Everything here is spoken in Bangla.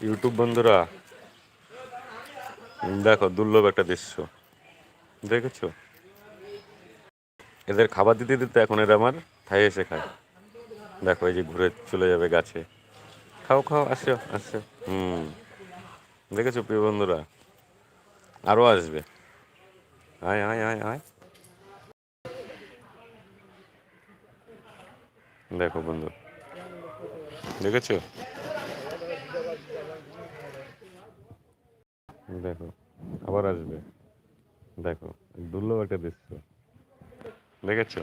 ইউটিউব বন্ধুরা, দেখো দুর্লভ একটা দৃশ্য দেখেছো। এদের খাবার দিতে দিতে এখন এরা আমার থাই এসে খায়। দেখো এই যে ঘুরে চলে যাবে গাছে। খাও খাও, আসো আসো। হুম, দেখেছো প্রিয় বন্ধুরা, আরও আসবে। আয় আয় আয় আয়। দেখো বন্ধু, দেখেছো। দেখো আবার আসবে। দেখো দুর্লভ একটা দৃশ্য দেখেছো।